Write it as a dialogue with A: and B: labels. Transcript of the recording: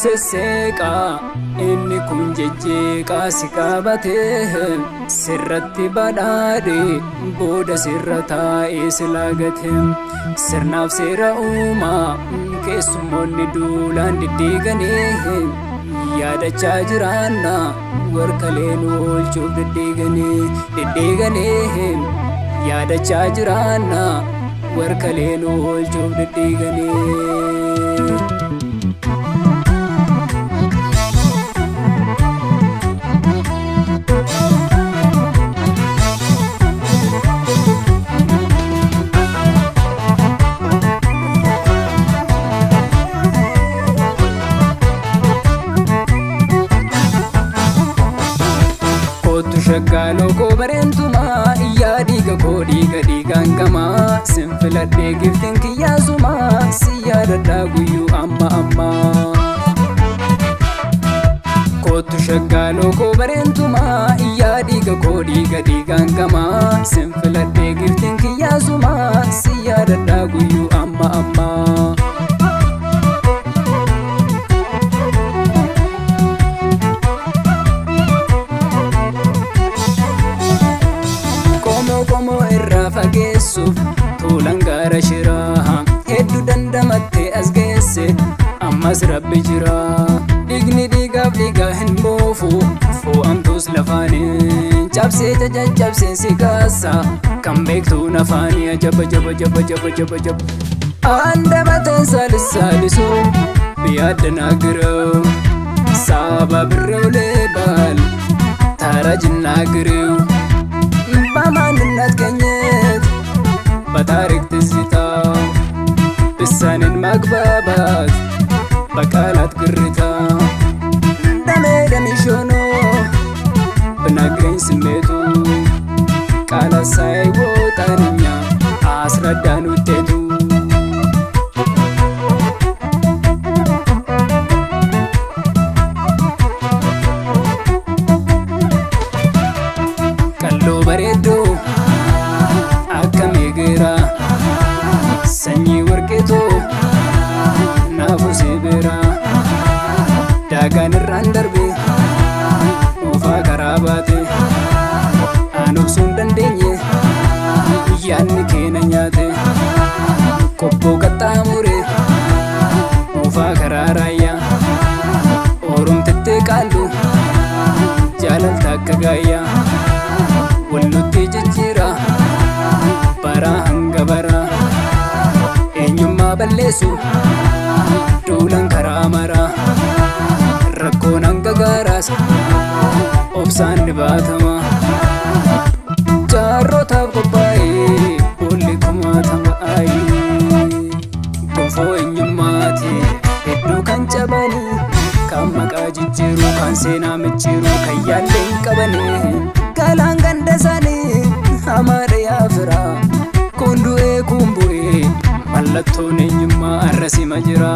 A: sesseeqa inni kun jejjeeqaa si qabatee sirratti badhaadhe booda sirra taa'ee si laagate sirnaaf seera uumaa keessummoonni duulaan diddiiganii yaadachaa jiraanna warkalee nu oolchuuf diddiiganii yaadachaa jiraanna warkalee nu oolchuuf diddiiganii. Shaggaloo koo bareentumaa iyyaa dhiiga koo dhiigaan gamaa sinfiladhee giftiin kiyyaasumaa si yaadadhaa guyyuu amma. Kootu shaggaloo koo bareentumaa iyyaa dhiiga koo dhiigaan gamaa sinfiladhee giftiin kiyyaasumaa si yaadadhaa guyyuu amma. Qomoo irraa fageessuuf tuulaan gaara shiraa hedduu dandamattee as geesse ammas rabbi jira dhiigni dhiigaaf dhiigaa hin boofu fo'amtuus lafaanii cabsee caccabsee si kaasa kan beektuun afaanii ajaba andabateen saalisuu biyaaddanaa giroo saaba birroolee baal taara jinnaa giroo በማንነት ገኘት በታሪክ ትዝታ ልሳንን ማግባባት በቃላት ግርታ ደሜ ደምሽ ሆኖ ብነግረኝ ስሜቱ ቃላት ሳይወጣን እኛ አስረዳን ውጤቱ bareedduu akka migiraa sanyii warqeetoo naafu si biraa daagaan irraan darbe dhuunfaa karaa baate aan obsuun dandeenye yaadni keenya nyaate qobboo qaxxaamure dhuunfaa karaa raayyaa oromtettee qaallu jaalalta akka gaayyaa walnutti jijjiira bara hanga bara eenyummaa balleessu duulaan karaa maraa rakkoon hanga gaaraas obsaan ni baatama jaarrotaaf qophaa'ee boolli kumaatama gonfoo eenyummaati hedduu kan cabanii kan maqaa jijjiiru kan seenaa micciiru kan yaallee hin qabanii galaan ganda isaanii hamaadha yaafiraa kun du'ee kun bu'ee mallattoon eenyummaa arrasima jira